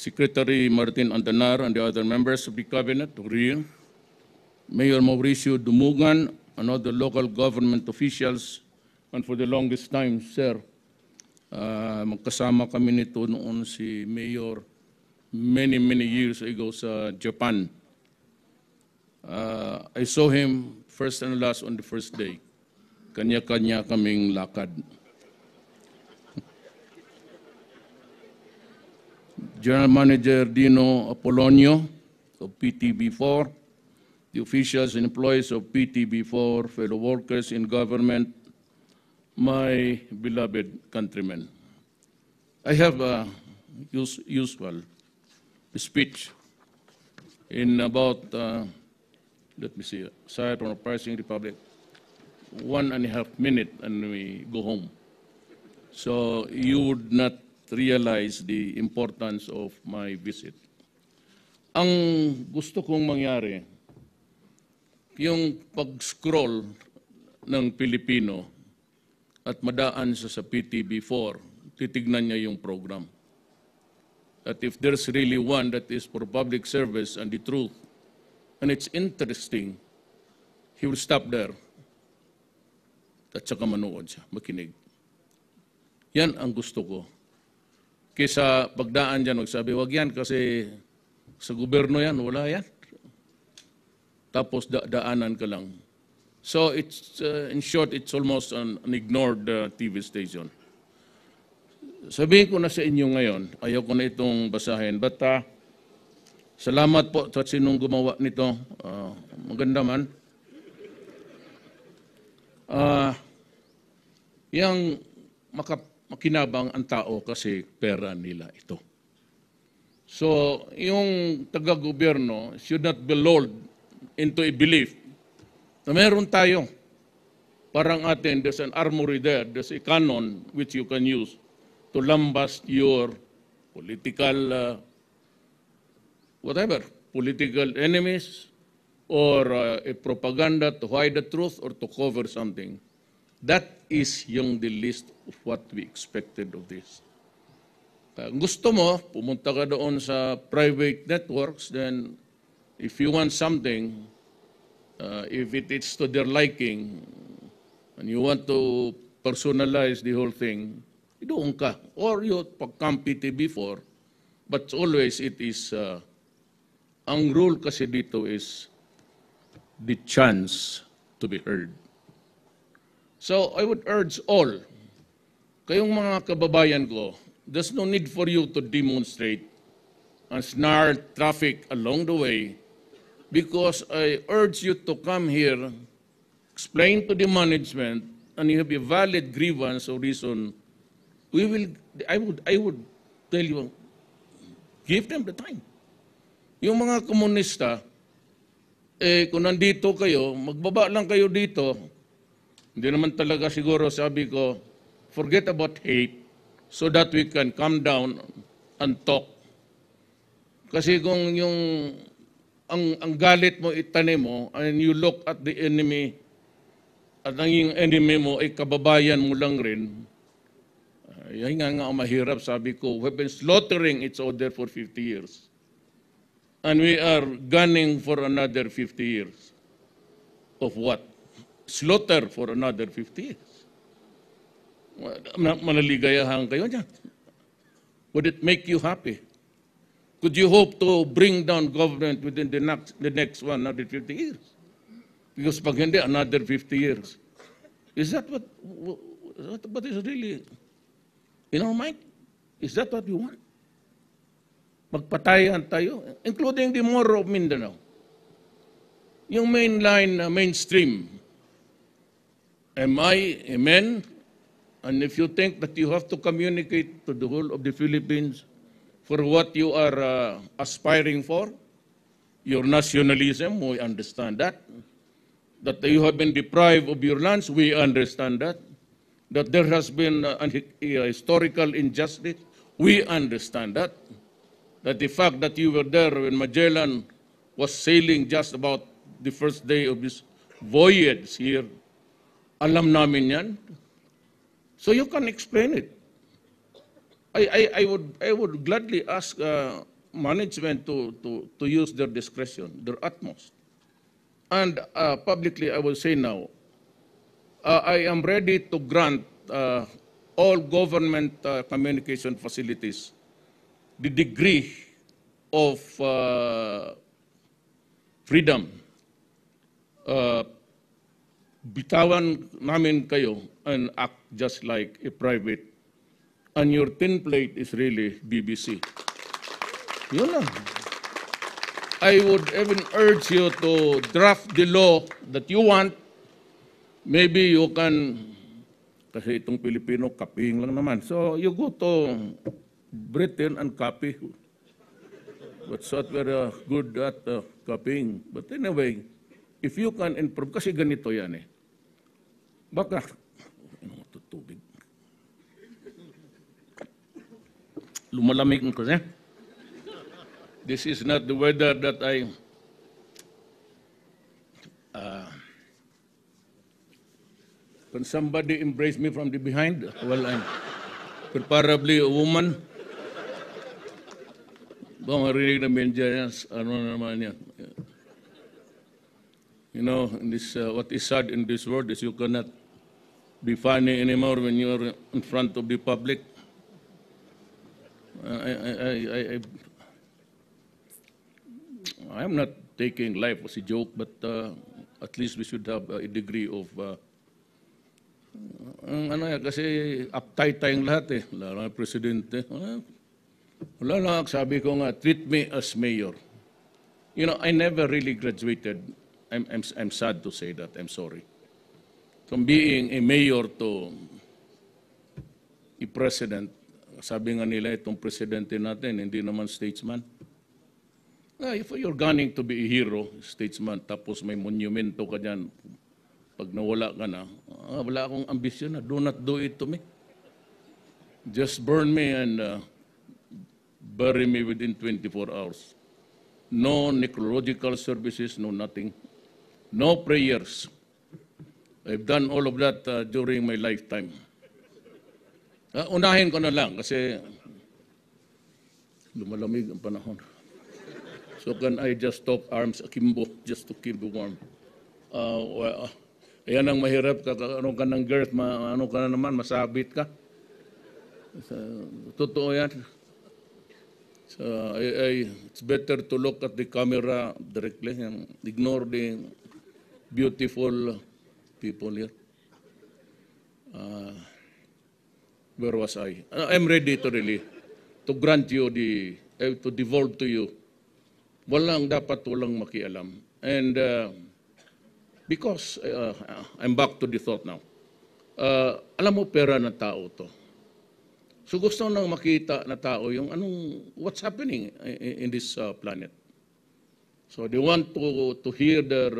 Secretary Martin Antanar and the other members of the cabinet, Rio, Mayor Mauricio Dumugan, and other local government officials, and for the longest time, sir, magkasama kami nito noon si Mayor many years ago sa Japan. I saw him first and last on the first day. Kanya-kanya kaming lakad. General Manager Dino Apolonio of PTB4, the officials and employees of PTB4, fellow workers in government, my beloved countrymen. I have a usual speech in about, let me see, aside from the Parsing Republic, 1.5 minutes and we go home. So you would not realize the importance of my visit. Ang gusto kong mangyari, yung pag-scroll ng Pilipino at madaan sa PTB4, titignan niya yung program. That if there's really one that is for public service and the truth, and it's interesting, he will stop there at saka manood siya, makinig. Yan ang gusto ko. Kaysa pagdaan dyan, magsabi, wag yan kasi sa gobyerno yan, wala yan. Tapos daanan ka lang. So it's, in short, it's almost an ignored TV station. Sabihin ko na sa inyo ngayon, ayaw ko na itong basahin, but salamat po sa sinong gumawa nito. Maganda man. Yang makinabang ang tao kasi pera nila ito. So, yung taga-gobyerno should not be lulled into a belief na meron tayo. Parang atin, there's an armory there, there's a cannon which you can use to lambast your political, political enemies or a propaganda to hide the truth or to cover something. That is yung the list of what we expected of this. Kung gusto mo, pumunta ka doon sa private networks, then if you want something, if it is to their liking, and you want to personalize the whole thing, doon ka. Or you pag-come PTB4, but always it is, ang rule kasi dito is the chance to be heard. So I would urge all, kayong mga kababayan ko, there's no need for you to demonstrate and snarl traffic along the way because I urge you to come here, explain to the management, and you have a valid grievance or reason. I would tell you, give them the time. Yung mga komunista, kung nandito kayo, magbaba lang kayo dito. Hindi naman talaga siguro, sabi ko, forget about hate so that we can come down and talk. Kasi kung yung ang galit mo itanim mo and you look at the enemy at ang enemy mo ay kababayan mo lang rin, yan nga mahirap, sabi ko, we've been slaughtering each other for 50 years. And we are gunning for another 50 years. Of what? Slaughter for another 50 years. Malaligayahan kayo niyan. Would it make you happy? Could you hope to bring down government within the next 150 years? Because pag hindi, another 50 years. Is that what is really in our mind? Is that what we want? Magpatayan tayo, including the Moro of Mindanao. Yung mainstream, am I? Amen? And if you think that you have to communicate to the whole of the Philippines for what you are aspiring for, your nationalism, we understand that. That you have been deprived of your lands, we understand that. That there has been a historical injustice, we understand that. That the fact that you were there when Magellan was sailing just about the first day of his voyage here, alam namin yan. So you can explain it. I would gladly ask management to use their discretion, their utmost. And publicly, I will say now, I am ready to grant all government communication facilities the degree of freedom. Bitawan namin kayo and act just like a private. And your tin plate is really BBC. Yun lang. I would even urge you to draft the law that you want. Maybe you can, kasi itong Pilipino, copying lang naman. So you go to Britain and copy. But not very good at copying. But anyway, if you can improve, kasi ganito yan eh. Baka, tubig. Lumalamig ko siya. This is not the weather that I when somebody embrace me from the behind, well, I'm preferably a woman. Ba, marinig namin dyan, ano naman yan. You know, this, what is sad in this world is you cannot be funny anymore when you're in front of the public. I'm not taking life as a joke, but at least we should have a degree of ano yan, kasi uptight tayong lahat eh, lalo na presidente. Wala lang, sabi ko nga, treat me as mayor. You know, I never really graduated. I'm sad to say that, I'm sorry. From being a mayor to a president, sabi nga nila itong presidente natin, hindi naman statesman. If you're gunning to be a hero, statesman, tapos may monumento ka dyan, pag nawala ka na, wala akong ambisyon na, do not do it to me. Just burn me and bury me within 24 hours. No necrological services, no nothing. No prayers. I've done all of that during my lifetime. Unahin ko na lang kasi lumalamig ang panahon. So can I just talk arms akimbo just to keep warm? Ayan ang mahirap, ano ka ng girth, ano ka na naman, masabit ka. Totoo yan. So it's better to look at the camera directly and ignore the beautiful people here. Where was I? I'm ready to really to grant you to devolve to you. Walang makialam. And because I'm back to the thought now. Alam mo, pera ng tao to. So gusto nang makita na tao yung what's happening in this planet. So they want to hear their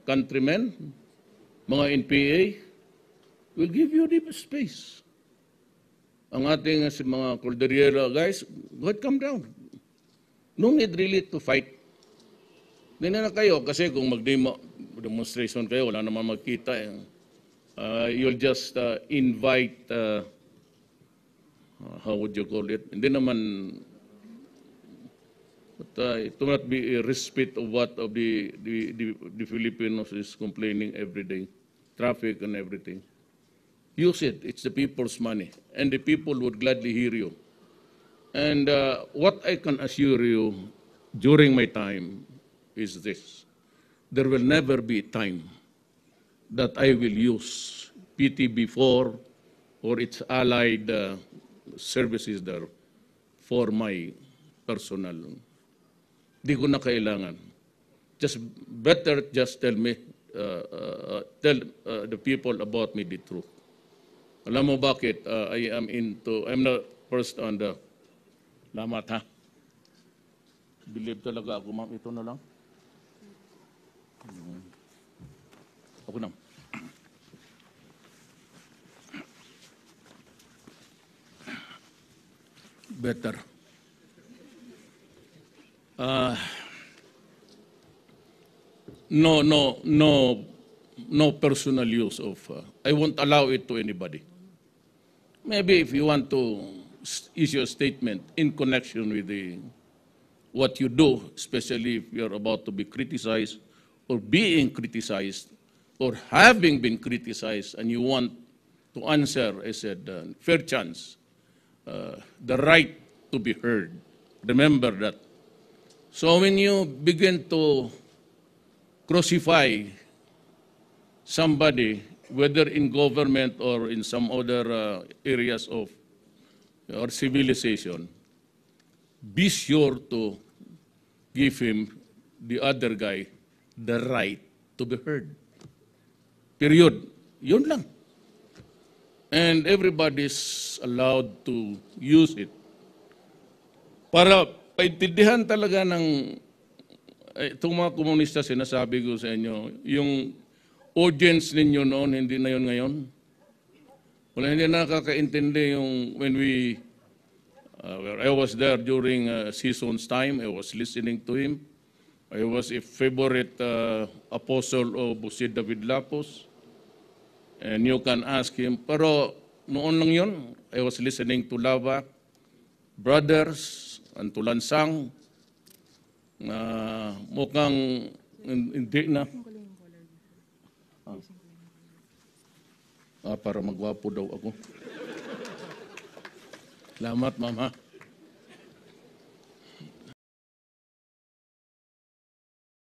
countrymen, mga NPA, will give you the space. Ang ating mga Cordillera guys, go ahead, come down. No need really to fight. Hindi na kayo, kasi kung mag-demonstration kayo, wala naman magkita. You'll just invite, how would you call it? Hindi naman, but it will not be a respite of what of the Filipinos is complaining every day. Traffic and everything. Use it. It's the people's money. And the people would gladly hear you. And what I can assure you during my time is this. There will never be a time that I will use PTB4 or its allied services there for my personal. Di ko na kailangan. Just tell me, tell the people about me the truth. Alam mo bakit? I'm not first on the, lamat ha? Believe talaga ako, ma'am. Ito na lang. Ako na. Better. No personal use of, I won't allow it to anybody. Maybe if you want to issue a statement in connection with the what you do, especially if you're about to be criticized or being criticized or having been criticized and you want to answer, I said, fair chance, the right to be heard. Remember that. So when you begin to crucify somebody, whether in government or in some other areas of our civilization, be sure to give him, the other guy, the right to be heard. Period. Yun lang. And everybody's allowed to use it. Para paintindihan talaga ng itong mga komunista, sinasabi ko sa inyo, yung audience ninyo noon, hindi na yun ngayon. Wala, hindi nakakaintindi yung when we, I was there during season's time, I was listening to him. I was a favorite apostle of Jose David Lapos. And you can ask him, pero noon lang yun, I was listening to Lava, Brothers, and Tulansang, na mukhang hindi na. Para magwapo daw ako. Salamat, Mama.